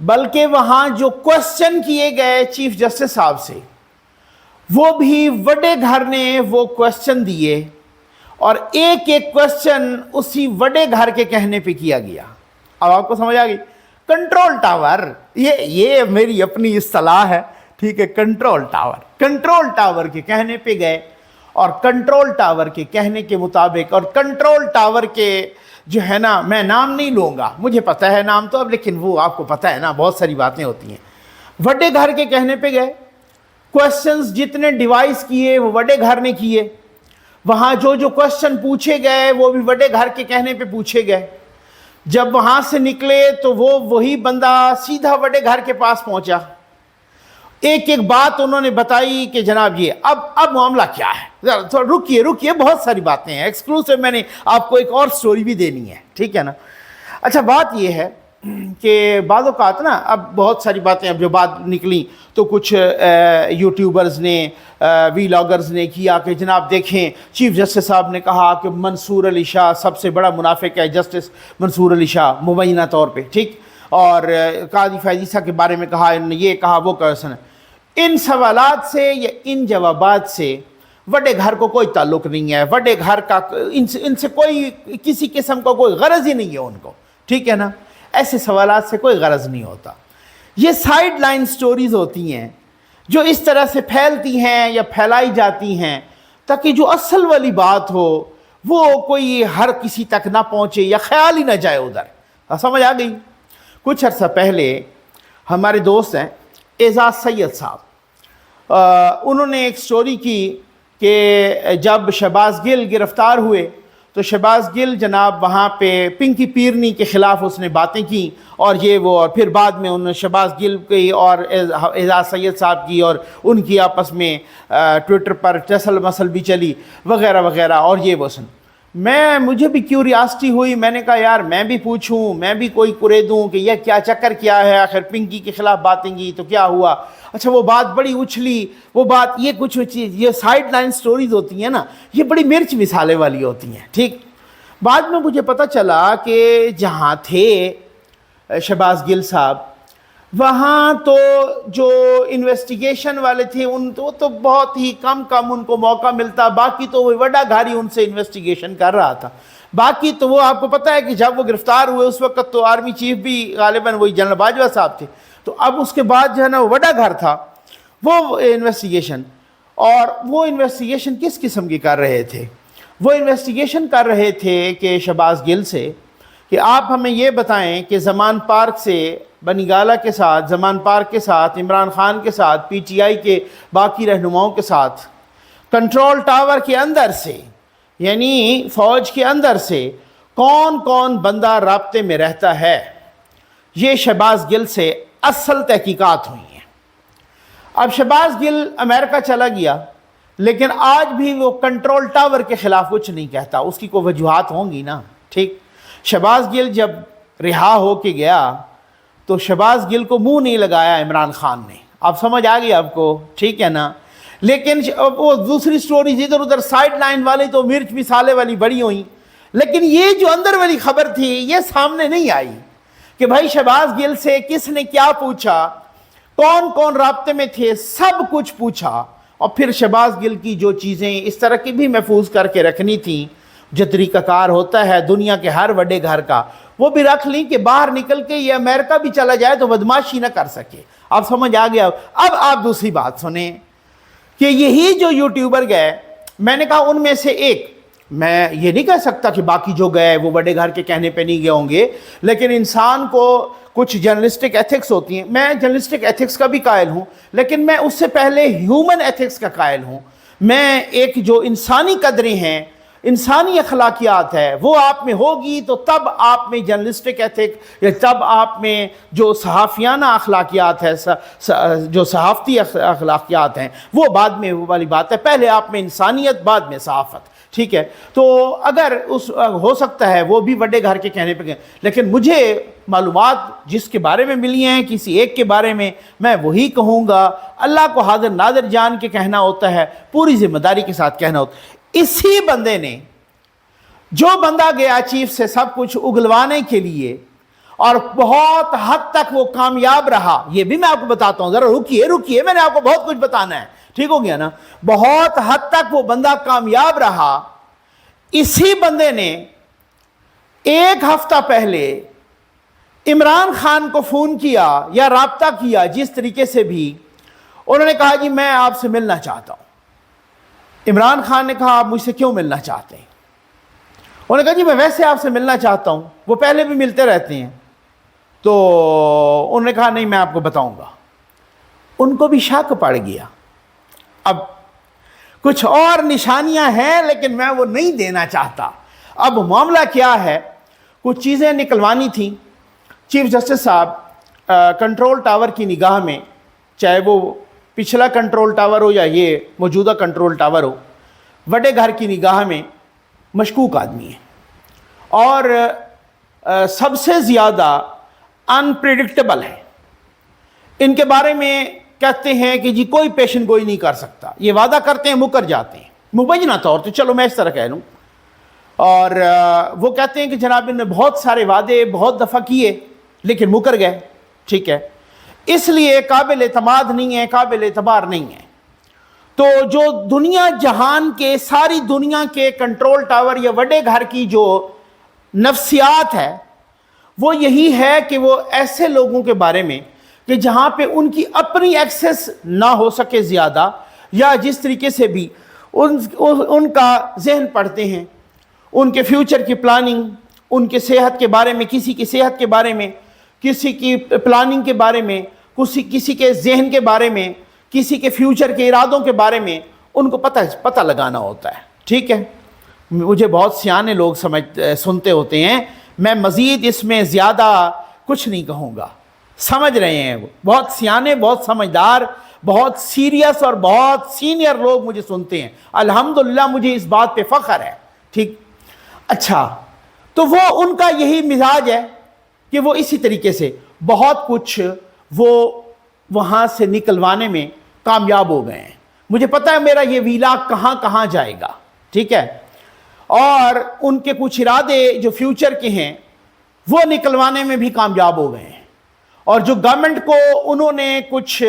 بلکہ وہاں جو کوشچن کیے گئے چیف جسٹس صاحب سے وہ بھی وڈے گھر نے وہ کوشچن دیے اور ایک ایک کوشچن اسی وڈے گھر کے کہنے پہ کیا گیا. اب آپ کو سمجھ آ گئی. کنٹرول ٹاور یہ میری اپنی اصطلاح ہے, ٹھیک ہے. کنٹرول ٹاور کے کہنے پہ گئے اور کنٹرول ٹاور کے کہنے کے مطابق, اور کنٹرول ٹاور کے جو ہے نا, میں نام نہیں لوں گا, مجھے پتہ ہے نام تو اب, لیکن وہ آپ کو پتہ ہے نا بہت ساری باتیں ہوتی ہیں. وڈے گھر کے کہنے پہ گئے, کوشچنز جتنے ڈیوائس کیے وہ وڈے گھر نے کیے, وہاں جو کوشچن پوچھے گئے وہ بھی وڈے گھر کے کہنے پہ پوچھے گئے. جب وہاں سے نکلے تو وہی بندہ سیدھا وڈے گھر کے پاس پہنچا, ایک ایک بات انہوں نے بتائی کہ جناب یہ اب معاملہ کیا ہے, رکیے بہت ساری باتیں ہیں ایکسکلوسیو, میں نے آپ کو ایک اور سٹوری بھی دینی ہے, ٹھیک ہے نا. اچھا بات یہ ہے کہ بعض اوقات نا, اب بہت ساری باتیں اب جو بات نکلی تو کچھ یوٹیوبرز نے, ویلاگرز نے کیا کہ جناب دیکھیں چیف جسٹس صاحب نے کہا کہ منصور علی شاہ سب سے بڑا منافق ہے, جسٹس منصور علی شاہ مبینہ طور پہ, ٹھیک, اور قاضی فیضی صاحب کے بارے میں کہا, انہوں نے یہ کہا وہ کہا. ان سوالات سے یا ان جوابات سے وڈے گھر کو کوئی تعلق نہیں ہے, وڈے گھر کا ان سے کوئی کسی قسم کا کوئی غرض ہی نہیں ہے ان کو, ٹھیک ہے نا. ایسے سوالات سے کوئی غرض نہیں ہوتا. یہ سائیڈ لائن سٹوریز ہوتی ہیں جو اس طرح سے پھیلتی ہیں یا پھیلائی جاتی ہیں تاکہ جو اصل والی بات ہو وہ کوئی ہر کسی تک نہ پہنچے یا خیال ہی نہ جائے ادھر. سمجھ آ گئی. کچھ عرصہ پہلے ہمارے دوست ہیں اعزاز سید صاحب, انہوں نے ایک سٹوری کی کہ جب شہباز گل گرفتار ہوئے تو شہباز گل جناب وہاں پہ پنکی پیرنی کے خلاف اس نے باتیں کی اور یہ وہ, اور پھر بعد میں انہوں نے شہباز گل کی اور اعزاز سید صاحب کی اور ان کی آپس میں ٹویٹر پر ٹسل مسل بھی چلی وغیرہ وغیرہ, اور یہ وہ سن. مجھے بھی کیوریاسٹی ہوئی, میں نے کہا یار میں بھی پوچھوں, میں بھی کوئی کرے دوں کہ یہ کیا چکر کیا ہے, آخر پنکی کے خلاف باتیں کی تو کیا ہوا. اچھا وہ بات بڑی اچھلی, وہ بات یہ کچھ چیز, یہ سائیڈ لائن سٹوریز ہوتی ہیں نا, یہ بڑی مرچ مسالے والی ہوتی ہیں, ٹھیک. بعد میں مجھے پتہ چلا کہ جہاں تھے شہباز گل صاحب وہاں تو جو انویسٹیگیشن والے تھے ان تو بہت ہی کم ان کو موقع ملتا, باقی تو وہ وڈا گھاری ان سے انویسٹیگیشن کر رہا تھا. باقی تو وہ آپ کو پتہ ہے کہ جب وہ گرفتار ہوئے اس وقت تو آرمی چیف بھی غالباً وہی جنرل باجوہ صاحب تھے, تو اب اس کے بعد جو ہے نا وہ وڈا گھر تھا وہ انویسٹیگیشن. اور وہ انویسٹیگیشن کس قسم کی کر رہے تھے؟ وہ انویسٹیگیشن کر رہے تھے کہ شہباز گل سے کہ آپ ہمیں یہ بتائیں کہ زمان پارک سے بنی گالہ کے ساتھ, زمان پارک کے ساتھ, عمران خان کے ساتھ, پی ٹی آئی کے باقی رہنماؤں کے ساتھ کنٹرول ٹاور کے اندر سے یعنی فوج کے اندر سے کون کون بندہ رابطے میں رہتا ہے. یہ شہباز گل سے اصل تحقیقات ہوئی ہیں. اب شہباز گل امریکہ چلا گیا لیکن آج بھی وہ کنٹرول ٹاور کے خلاف کچھ نہیں کہتا, اس کی کوئی وجوہات ہوں گی نا, ٹھیک. شہباز گل جب رہا ہو کے گیا تو شہباز گل کو منہ نہیں لگایا عمران خان نے, آپ سمجھ آ گئی آپ کو, ٹھیک ہے نا. لیکن وہ دوسری سٹوریز ادھر ادھر سائیڈ لائن والی تو مرچ مسالے والی بڑی ہوئیں, لیکن یہ جو اندر والی خبر تھی یہ سامنے نہیں آئی کہ بھائی شہباز گل سے کس نے کیا پوچھا, کون کون رابطے میں تھے, سب کچھ پوچھا. اور پھر شہباز گل کی جو چیزیں اس طرح کی بھی محفوظ کر کے رکھنی تھیں جو طریقہ کار ہوتا ہے دنیا کے ہر بڑے گھر کا, وہ بھی رکھ لیں کہ باہر نکل کے یہ امریکہ بھی چلا جائے تو بدماشی نہ کر سکے. آپ سمجھ آ گیا. اب آپ دوسری بات سنیں کہ یہی جو یوٹیوبر گئے, میں نے کہا ان میں سے ایک, میں یہ نہیں کہہ سکتا کہ باقی جو گئے وہ بڑے گھر کے کہنے پہ نہیں گئے ہوں گے, لیکن انسان کو کچھ جرنلسٹک ایتھکس ہوتی ہیں. میں جرنلسٹک ایتھکس کا بھی قائل ہوں, لیکن میں اس سے پہلے ہیومن ایتھکس کا قائل ہوں. میں ایک جو انسانی قدریں ہیں, انسانی اخلاقیات ہے, وہ آپ میں ہوگی تو تب آپ میں جرنلسٹک ایتھک یا تب آپ میں جو صحافیانہ اخلاقیات ہے, جو صحافتی اخلاقیات ہیں, وہ بعد میں وہ والی بات ہے. پہلے آپ میں انسانیت, بعد میں صحافت, ٹھیک ہے. تو اگر ہو سکتا ہے وہ بھی بڑے گھر کے کہنے پہ گئے, لیکن مجھے معلومات جس کے بارے میں ملی ہیں کسی ایک کے بارے میں وہی کہوں گا. اللہ کو حاضر ناظر جان کے کہنا ہوتا ہے, پوری ذمہ داری کے ساتھ کہنا ہوتا ہے. اسی بندے نے, جو بندہ گیا چیف سے سب کچھ اگلوانے کے لیے اور بہت حد تک وہ کامیاب رہا. یہ بھی میں آپ کو بتاتا ہوں, ذرا رکیے, میں نے آپ کو بہت کچھ بتانا ہے, ٹھیک ہو گیا نا. بہت حد تک وہ بندہ کامیاب رہا. اسی بندے نے ایک ہفتہ پہلے عمران خان کو فون کیا یا رابطہ کیا, جس طریقے سے بھی انہوں نے کہا جی میں آپ سے ملنا چاہتا ہوں. عمران خان نے کہا آپ مجھ سے کیوں ملنا چاہتے ہیں؟ انہوں نے کہا جی میں ویسے آپ سے ملنا چاہتا ہوں, وہ پہلے بھی ملتے رہتے ہیں. تو انہوں نے کہا نہیں میں آپ کو بتاؤں گا. ان کو بھی شک پڑ گیا. اب کچھ اور نشانیاں ہیں لیکن میں وہ نہیں دینا چاہتا. اب معاملہ کیا ہے, کچھ چیزیں نکلوانی تھیں. چیف جسٹس صاحب کنٹرول ٹاور کی نگاہ میں, چاہے وہ پچھلا کنٹرول ٹاور ہو یا یہ موجودہ کنٹرول ٹاور ہو, وڈے گھر کی نگاہ میں مشکوک آدمی ہیں اور سب سے زیادہ انپریڈکٹیبل ہے. ان کے بارے میں کہتے ہیں کہ جی کوئی پیشن گوئی نہیں کر سکتا, یہ وعدہ کرتے ہیں مکر جاتے ہیں, مبینہ طور تو چلو میں اس طرح کہہ لوں. اور وہ کہتے ہیں کہ جناب ان نے بہت سارے وعدے بہت دفعہ کیے لیکن مکر گئے, ٹھیک ہے, اس لیے قابل اعتماد نہیں ہے, قابل اعتبار نہیں ہے. تو جو دنیا جہان کے, ساری دنیا کے کنٹرول ٹاور یا وڈے گھر کی جو نفسیات ہے وہ یہی ہے کہ وہ ایسے لوگوں کے بارے میں کہ جہاں پہ ان کی اپنی ایکسس نہ ہو سکے زیادہ, یا جس طریقے سے بھی ان کا ذہن پڑھتے ہیں, ان کے فیوچر کی پلاننگ, ان کے صحت کے بارے میں, کسی کی صحت کے بارے میں, کسی کی پلاننگ کے بارے میں, کسی کے ذہن کے بارے میں, کسی کے فیوچر کے ارادوں کے بارے میں ان کو پتہ لگانا ہوتا ہے, ٹھیک ہے. مجھے بہت سیانے لوگ سنتے ہوتے ہیں, میں مزید اس میں زیادہ کچھ نہیں کہوں گا, سمجھ رہے ہیں, وہ بہت سیانے, بہت سمجھدار, بہت سیریس اور بہت سینئر لوگ مجھے سنتے ہیں. الحمدللہ مجھے اس بات پہ فخر ہے, ٹھیک. اچھا, تو وہ ان کا یہی مزاج ہے کہ وہ اسی طریقے سے بہت کچھ وہ وہاں سے نکلوانے میں کامیاب ہو گئے ہیں. مجھے پتہ ہے میرا یہ ویلا کہاں کہاں جائے گا, ٹھیک ہے. اور ان کے کچھ ارادے جو فیوچر کے ہیں وہ نکلوانے میں بھی کامیاب ہو گئے ہیں. اور جو گورنمنٹ کو انہوں نے کچھ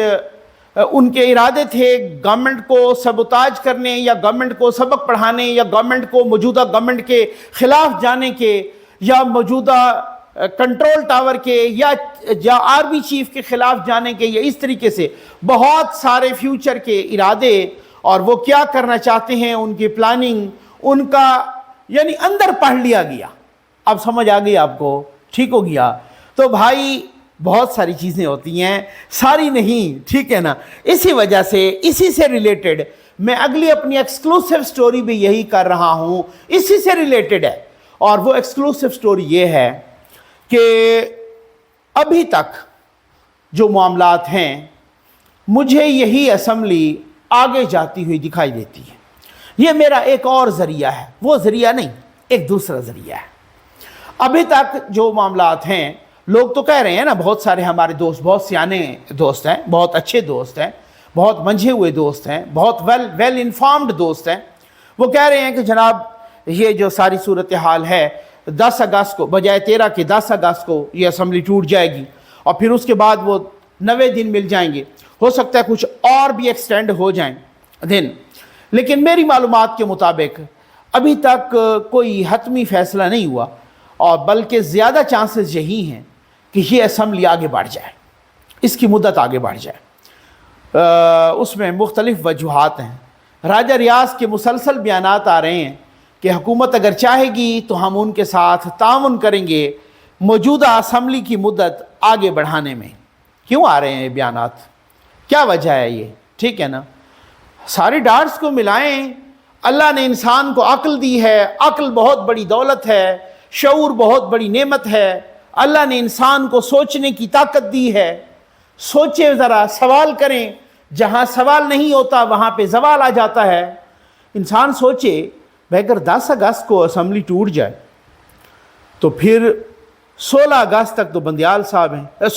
ان کے ارادے تھے گورنمنٹ کو سبوتاج کرنے, یا گورنمنٹ کو سبق پڑھانے, یا گورنمنٹ کو موجودہ گورنمنٹ کے خلاف جانے کے, یا موجودہ کنٹرول ٹاور کے یا آرمی چیف کے خلاف جانے کے, یا اس طریقے سے بہت سارے فیوچر کے ارادے, اور وہ کیا کرنا چاہتے ہیں ان کی پلاننگ, ان کا یعنی اندر پڑھ لیا گیا. اب سمجھ آ گئی آپ کو, ٹھیک ہو گیا. تو بھائی بہت ساری چیزیں ہوتی ہیں, ساری نہیں, ٹھیک ہے نا. اسی وجہ سے, اسی سے ریلیٹڈ میں اگلی اپنی ایکسکلوسیو سٹوری بھی یہی کر رہا ہوں, اسی سے ریلیٹڈ ہے. اور وہ ایکسکلوسیو سٹوری یہ ہے کہ ابھی تک جو معاملات ہیں مجھے یہی اسمبلی آگے جاتی ہوئی دکھائی دیتی ہے. یہ میرا ایک اور ذریعہ ہے, وہ ذریعہ نہیں, ایک دوسرا ذریعہ ہے. ابھی تک جو معاملات ہیں, لوگ تو کہہ رہے ہیں نا, بہت سارے ہمارے دوست, بہت سیانے دوست ہیں, بہت اچھے دوست ہیں, بہت منجھے ہوئے دوست ہیں, بہت ویل انفارمڈ دوست ہیں, وہ کہہ رہے ہیں کہ جناب یہ جو ساری صورتحال ہے 10 اگست کو بجائے 13 کے 10 اگست کو یہ اسمبلی ٹوٹ جائے گی, اور پھر اس کے بعد وہ 90 دن مل جائیں گے, ہو سکتا ہے کچھ اور بھی ایکسٹینڈ ہو جائیں دن. لیکن میری معلومات کے مطابق ابھی تک کوئی حتمی فیصلہ نہیں ہوا, اور بلکہ زیادہ چانسز یہی ہیں کہ یہ اسمبلی آگے بڑھ جائے, اس کی مدت آگے بڑھ جائے. اس میں مختلف وجوہات ہیں. راجہ ریاض کے مسلسل بیانات آ رہے ہیں کہ حکومت اگر چاہے گی تو ہم ان کے ساتھ تعاون کریں گے موجودہ اسمبلی کی مدت آگے بڑھانے میں. کیوں آ رہے ہیں یہ بیانات, کیا وجہ ہے یہ, ٹھیک ہے نا. ساری ڈاٹس کو ملائیں. اللہ نے انسان کو عقل دی ہے, عقل بہت بڑی دولت ہے, شعور بہت بڑی نعمت ہے. اللہ نے انسان کو سوچنے کی طاقت دی ہے. سوچے ذرا, سوال کریں, جہاں سوال نہیں ہوتا وہاں پہ زوال آ جاتا ہے. انسان سوچے بھائی اگر 10 اگست کو اسمبلی ٹوٹ جائے تو پھر 16 اگست تک تو بندیال صاحب ہیں,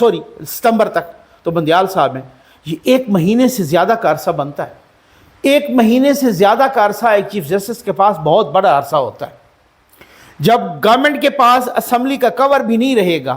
ستمبر تک تو بندیال صاحب ہیں. یہ 1 مہینے سے زیادہ کا عرصہ بنتا ہے. 1 مہینے سے زیادہ کا عرصہ ایک چیف جسٹس کے پاس بہت بڑا عرصہ ہوتا ہے. جب گورنمنٹ کے پاس اسمبلی کا کور بھی نہیں رہے گا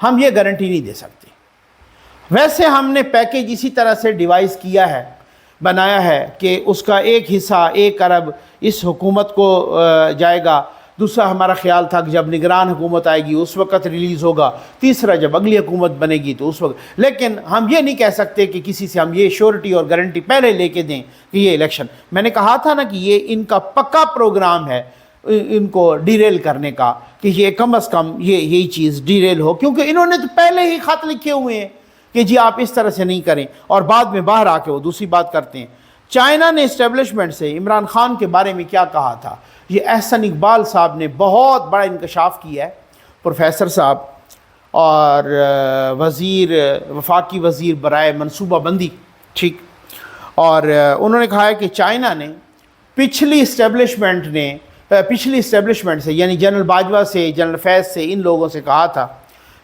ہم یہ گارنٹی نہیں دے سکتے۔ ویسے ہم نے پیکیج اسی طرح سے ڈیوائز کیا ہے، بنایا ہے کہ اس کا ایک حصہ 1 ارب اس حکومت کو جائے گا، دوسرا ہمارا خیال تھا کہ جب نگران حکومت آئے گی اس وقت ریلیز ہوگا، تیسرا جب اگلی حکومت بنے گی تو اس وقت۔ لیکن ہم یہ نہیں کہہ سکتے کہ کسی سے ہم یہ شیورٹی اور گارنٹی پہلے لے کے دیں کہ یہ الیکشن، میں نے کہا تھا نا کہ یہ ان کا پکا پروگرام ہے ان کو ڈیریل کرنے کا، کہ یہ کم از کم یہی چیز ڈیریل ہو، کیونکہ انہوں نے تو پہلے ہی خط لکھے ہوئے ہیں کہ جی آپ اس طرح سے نہیں کریں، اور بعد میں باہر آ کے وہ دوسری بات کرتے ہیں۔ چائنا نے اسٹیبلشمنٹ سے عمران خان کے بارے میں کیا کہا تھا، یہ احسن اقبال صاحب نے بہت بڑا انکشاف کیا ہے، پروفیسر صاحب اور وفاقی وزیر برائے منصوبہ بندی، ٹھیک، اور انہوں نے کہا ہے کہ چائنا نے پچھلی اسٹیبلشمنٹ سے یعنی جنرل باجوہ سے، جنرل فیض سے، ان لوگوں سے کہا تھا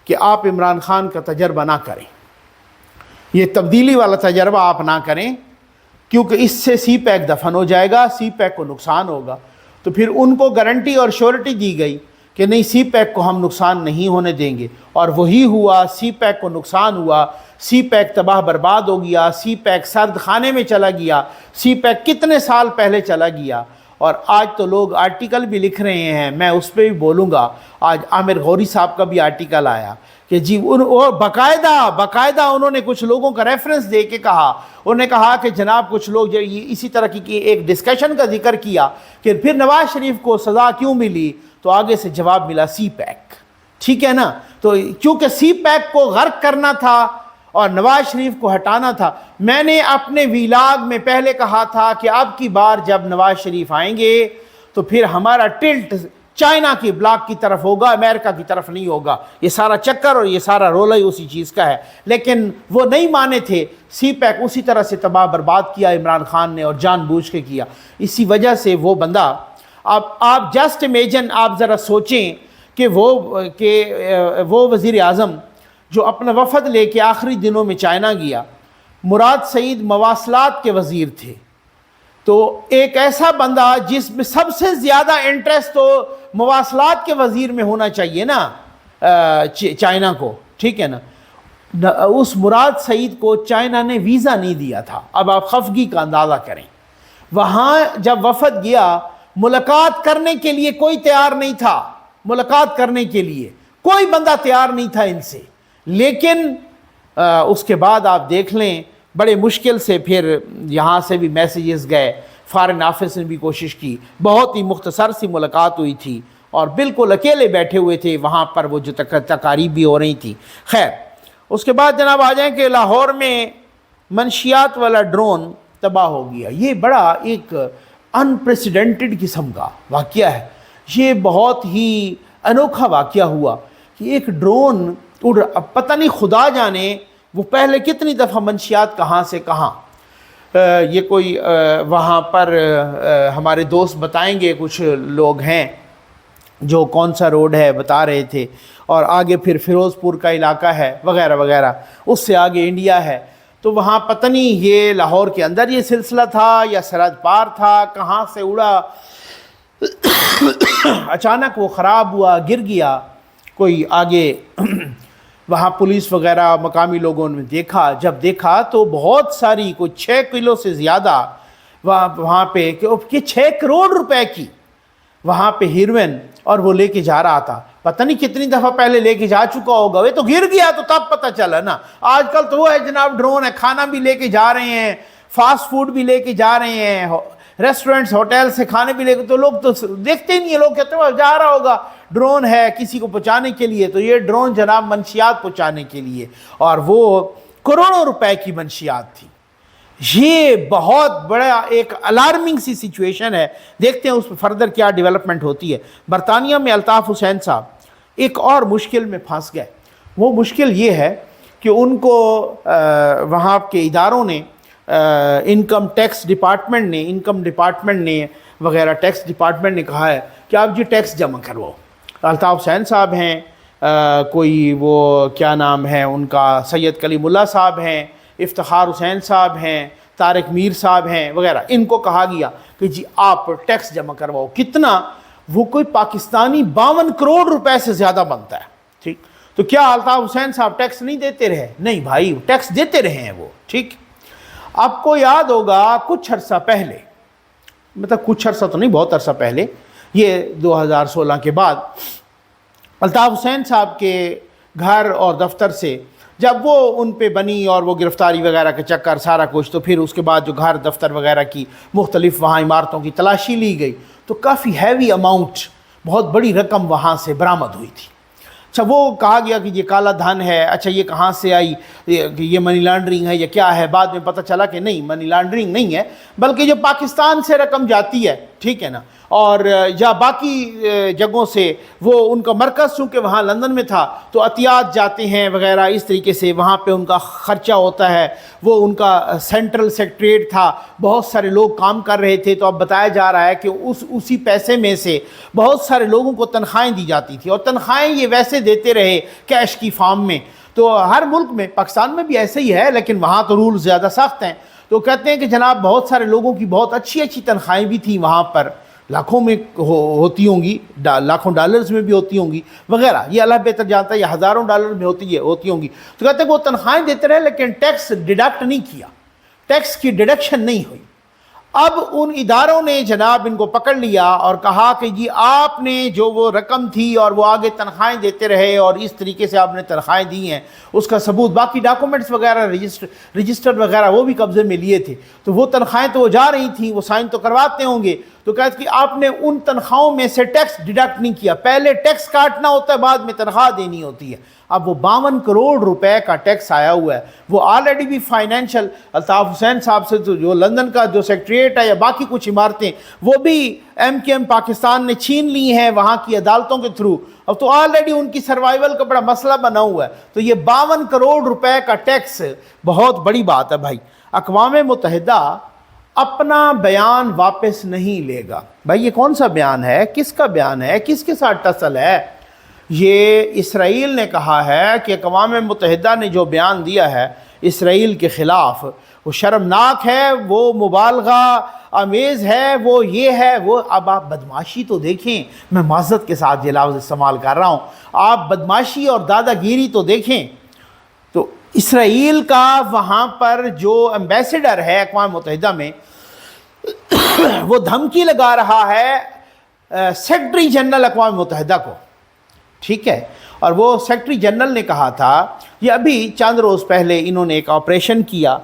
کہ آپ عمران خان کا تجربہ نہ کریں، یہ تبدیلی والا تجربہ آپ نہ کریں، کیونکہ اس سے سی پیک دفن ہو جائے گا، سی پیک کو نقصان ہوگا۔ تو پھر ان کو گارنٹی اور شیورٹی دی گئی کہ نہیں، سی پیک کو ہم نقصان نہیں ہونے دیں گے، اور وہی ہوا، سی پیک کو نقصان ہوا، سی پیک تباہ برباد ہو گیا، سی پیک سرد خانے میں چلا گیا، سی پیک کتنے سال پہلے چلا گیا۔ اور آج تو لوگ آرٹیکل بھی لکھ رہے ہیں، میں اس پہ بھی بولوں گا، آج عامر غوری صاحب کا بھی آرٹیکل آیا کہ جی باقاعدہ انہوں نے کچھ لوگوں کا ریفرنس دے کے کہا، انہوں نے کہا کہ جناب کچھ لوگ جو اسی طرح کی ایک ڈسکشن کا ذکر کیا کہ پھر نواز شریف کو سزا کیوں ملی، تو آگے سے جواب ملا سی پیک، ٹھیک ہے نا۔ تو چونکہ سی پیک کو غرق کرنا تھا اور نواز شریف کو ہٹانا تھا، میں نے اپنے ویلاگ میں پہلے کہا تھا کہ اب کی بار جب نواز شریف آئیں گے تو پھر ہمارا ٹلٹ چائنا کی بلاک کی طرف ہوگا، امریکہ کی طرف نہیں ہوگا۔ یہ سارا چکر اور یہ سارا رولا ہی اسی چیز کا ہے، لیکن وہ نہیں مانے تھے۔ سی پیک اسی طرح سے تباہ برباد کیا عمران خان نے، اور جان بوجھ کے کیا۔ اسی وجہ سے وہ بندہ، اب آپ جسٹ امیجن، آپ ذرا سوچیں کہ وہ وزیر اعظم جو اپنا وفد لے کے آخری دنوں میں چائنا گیا، مراد سعید مواصلات کے وزیر تھے، تو ایک ایسا بندہ جس میں سب سے زیادہ انٹرسٹ تو مواصلات کے وزیر میں ہونا چاہیے نا چائنا کو، ٹھیک ہے نا، اس مراد سعید کو چائنا نے ویزا نہیں دیا تھا۔ اب آپ خفگی کا اندازہ کریں، وہاں جب وفد گیا ملاقات کرنے کے لیے کوئی تیار نہیں تھا، ملاقات کرنے کے لیے کوئی بندہ تیار نہیں تھا ان سے، لیکن اس کے بعد آپ دیکھ لیں بڑے مشکل سے پھر یہاں سے بھی میسیجز گئے، فارن آفس نے بھی کوشش کی، بہت ہی مختصر سی ملاقات ہوئی تھی، اور بالکل اکیلے بیٹھے ہوئے تھے وہاں پر، وہ جو تقاریب بھی ہو رہی تھی۔ خیر، اس کے بعد جناب آ جائیں کہ لاہور میں منشیات والا ڈرون تباہ ہو گیا۔ یہ بڑا ایک انپریسیڈنٹڈ قسم کا واقعہ ہے، یہ بہت ہی انوکھا واقعہ ہوا کہ ایک ڈرون پتہ نہیں خدا جانے وہ پہلے کتنی دفعہ منشیات کہاں سے کہاں، یہ کوئی وہاں پر ہمارے دوست بتائیں گے، کچھ لوگ ہیں جو کون سا روڈ ہے بتا رہے تھے، اور آگے پھر فیروز پور کا علاقہ ہے وغیرہ وغیرہ، اس سے آگے انڈیا ہے، تو وہاں پتہ نہیں یہ لاہور کے اندر یہ سلسلہ تھا یا سرحد پار تھا، کہاں سے اڑا، اچانک وہ خراب ہوا، گر گیا، کوئی آگے وہاں پولیس وغیرہ مقامی لوگوں نے دیکھا، جب دیکھا تو بہت ساری، کوئی 6 کلو سے زیادہ وہاں پہ، کہ 6 کروڑ روپے کی وہاں پہ ہیروئن، اور وہ لے کے جا رہا تھا، پتہ نہیں کتنی دفعہ پہلے لے کے جا چکا ہوگا، وہ تو گر گیا تو تب پتہ چلا نا۔ آج کل تو وہ ہے جناب ڈرون ہے، کھانا بھی لے کے جا رہے ہیں، فاسٹ فوڈ بھی لے کے جا رہے ہیں، ریسٹورنٹس ہوٹل سے کھانے بھی لے کے، تو لوگ تو دیکھتے ہی نہیں ہیں، لوگ کہتے ہیں جا رہا ہوگا، ڈرون ہے کسی کو پہنچانے کے لیے، تو یہ ڈرون جناب منشیات پہنچانے کے لیے، اور وہ کروڑوں روپے کی منشیات تھی۔ یہ بہت بڑا ایک الارمنگ سی سچویشن ہے، دیکھتے ہیں اس پہ فردر کیا ڈیولپمنٹ ہوتی ہے۔ برطانیہ میں الطاف حسین صاحب ایک اور مشکل میں پھنس گئے، وہ مشکل یہ ہے کہ ان کو وہاں کے اداروں نے، انکم ڈپارٹمنٹ نے وغیرہ، ٹیکس ڈپارٹمنٹ نے کہا ہے کہ آپ جی ٹیکس جمع کرواؤ۔ الطاف حسین صاحب ہیں، کوئی وہ کیا نام ہے ان کا، سید کلیم اللہ صاحب ہیں، افتخار حسین صاحب ہیں، طارق میر صاحب ہیں وغیرہ، ان کو کہا گیا کہ جی آپ ٹیکس جمع کرواؤ۔ کتنا؟ وہ کوئی پاکستانی 52 کروڑ روپے سے زیادہ بنتا ہے، ٹھیک۔ تو کیا الطاف حسین صاحب ٹیکس نہیں دیتے رہے؟ نہیں بھائی، ٹیکس دیتے رہے ہیں وہ، ٹھیک۔ آپ کو یاد ہوگا کچھ عرصہ پہلے، مطلب کچھ عرصہ تو نہیں، بہت عرصہ پہلے، یہ 2016 کے بعد الطاف حسین صاحب کے گھر اور دفتر سے جب وہ ان پہ بنی اور وہ گرفتاری وغیرہ کے چکر سارا کچھ، تو پھر اس کے بعد جو گھر دفتر وغیرہ کی مختلف وہاں عمارتوں کی تلاشی لی گئی تو کافی ہیوی اماؤنٹ، بہت بڑی رقم وہاں سے برآمد ہوئی تھی۔ اچھا، وہ کہا گیا کہ یہ کالا دھن ہے، اچھا یہ کہاں سے آئی، یہ منی لانڈرنگ ہے یا کیا ہے؟ بعد میں پتہ چلا کہ نہیں، منی لانڈرنگ نہیں ہے، بلکہ جو پاکستان سے رقم جاتی ہے، ٹھیک ہے نا، اور یا باقی جگہوں سے، وہ ان کا مرکز چونکہ وہاں لندن میں تھا تو عطیات جاتے ہیں وغیرہ، اس طریقے سے وہاں پہ ان کا خرچہ ہوتا ہے، وہ ان کا سینٹرل سیکریٹریٹ تھا، بہت سارے لوگ کام کر رہے تھے، تو اب بتایا جا رہا ہے کہ اسی پیسے میں سے بہت سارے لوگوں کو تنخواہیں دی جاتی تھی، اور تنخواہیں یہ ویسے دیتے رہے کیش کی فارم میں۔ تو ہر ملک میں، پاکستان میں بھی ایسے ہی ہے، لیکن وہاں تو رول زیادہ سخت ہیں۔ تو کہتے ہیں کہ جناب بہت سارے لوگوں کی بہت اچھی اچھی تنخواہیں بھی تھیں وہاں پر، لاکھوں میں ہوتی ہوں گی، لاکھوں ڈالرز میں بھی ہوتی ہوں گی وغیرہ، یہ اللہ بہتر جانتا ہے، یا ہزاروں ڈالر میں ہوتی ہوں گی۔ تو کہتے ہیں کہ وہ تنخواہیں دیتے رہے لیکن ٹیکس ڈیڈکٹ نہیں کیا، ٹیکس کی ڈیڈکشن نہیں ہوئی۔ اب ان اداروں نے جناب ان کو پکڑ لیا اور کہا کہ جی آپ نے جو وہ رقم تھی اور وہ آگے تنخواہیں دیتے رہے اور اس طریقے سے آپ نے تنخواہیں دی ہیں، اس کا ثبوت، باقی ڈاکومنٹس وغیرہ، رجسٹر وغیرہ وہ بھی قبضے میں لیے تھے، تو وہ تنخواہیں تو وہ جا رہی تھیں، وہ سائن تو کرواتے ہوں گے۔ تو کہتے کہ آپ نے ان تنخواہوں میں سے ٹیکس ڈیڈکٹ نہیں کیا، پہلے ٹیکس کاٹنا ہوتا ہے، بعد میں تنخواہ دینی ہوتی ہے۔ اب وہ 52 کروڑ روپے کا ٹیکس آیا ہوا ہے، وہ آلریڈی بھی فائنینشل الطاف حسین صاحب سے جو لندن کا جو سیکریٹریٹ ہے یا باقی کچھ عمارتیں، وہ بھی MKM پاکستان نے چھین لی ہیں وہاں کی عدالتوں کے تھرو۔ اب تو آلریڈی ان کی سروائیول کا بڑا مسئلہ بنا ہوا ہے۔ تو یہ 52 کروڑ روپے کا ٹیکس بہت بڑی بات ہے بھائی۔ اقوام متحدہ اپنا بیان واپس نہیں لے گا۔ بھائی یہ کون سا بیان ہے؟ کس کا بیان ہے؟ کس کے ساتھ ٹسل ہے؟ یہ اسرائیل نے کہا ہے کہ اقوام متحدہ نے جو بیان دیا ہے اسرائیل کے خلاف، وہ شرمناک ہے، وہ مبالغہ آمیز ہے، وہ یہ ہے وہ۔ اب آپ بدماشی تو دیکھیں، میں معذرت کے ساتھ یہ لفظ استعمال کر رہا ہوں، آپ بدماشی اور دادا گیری تو دیکھیں۔ تو اسرائیل کا وہاں پر جو ایمبیسیڈر ہے اقوام متحدہ میں، وہ دھمکی لگا رہا ہے سیکرٹری جنرل اقوام متحدہ کو، ٹھیک ہے۔ اور وہ سیکرٹری جنرل نے کہا تھا، یہ ابھی چند روز پہلے انہوں نے ایک آپریشن کیا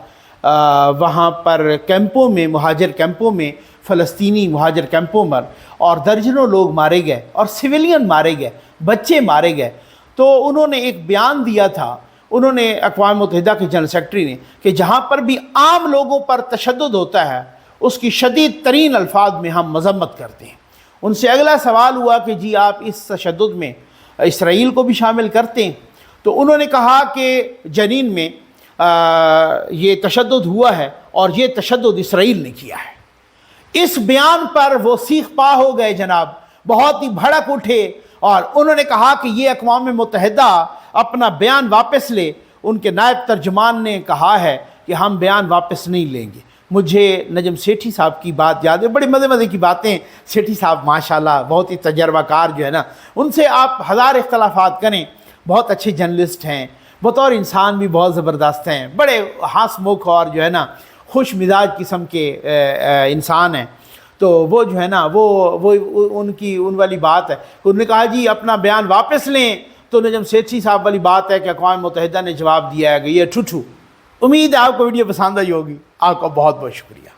وہاں پر کیمپوں میں، مہاجر کیمپوں میں، فلسطینی مہاجر کیمپوں میں، اور درجنوں لوگ مارے گئے اور سویلین مارے گئے، بچے مارے گئے۔ تو انہوں نے ایک بیان دیا تھا، انہوں نے اقوام متحدہ کے جنرل سیکرٹری نے، کہ جہاں پر بھی عام لوگوں پر تشدد ہوتا ہے اس کی شدید ترین الفاظ میں ہم مذمت کرتے ہیں۔ ان سے اگلا سوال ہوا کہ جی آپ اس تشدد میں اسرائیل کو بھی شامل کرتے ہیں؟ تو انہوں نے کہا کہ جنین میں یہ تشدد ہوا ہے اور یہ تشدد اسرائیل نے کیا ہے۔ اس بیان پر وہ سیخ پا ہو گئے جناب، بہت ہی بھڑک اٹھے، اور انہوں نے کہا کہ یہ اقوام متحدہ اپنا بیان واپس لے۔ ان کے نائب ترجمان نے کہا ہے کہ ہم بیان واپس نہیں لیں گے۔ مجھے نجم سیٹھی صاحب کی بات یاد ہے، بڑی مزے کی باتیں، سیٹھی صاحب ماشاءاللہ بہت ہی تجربہ کار جو ہے نا، ان سے آپ ہزار اختلافات کریں، بہت اچھے جرنلسٹ ہیں، بطور انسان بھی بہت زبردست ہیں، بڑے ہنس مکھ اور جو ہے نا خوش مزاج قسم کے انسان ہیں۔ تو وہ جو ہے نا وہ ان والی بات ہے، انہوں نے کہا جی اپنا بیان واپس لیں۔ تو نجم سیٹھی صاحب والی بات ہے کہ اقوام متحدہ نے جواب دیا ہے کہ یہ ٹھو۔ امید ہے آپ کو ویڈیو پسند آئی ہوگی۔ آپ کا بہت بہت شکریہ۔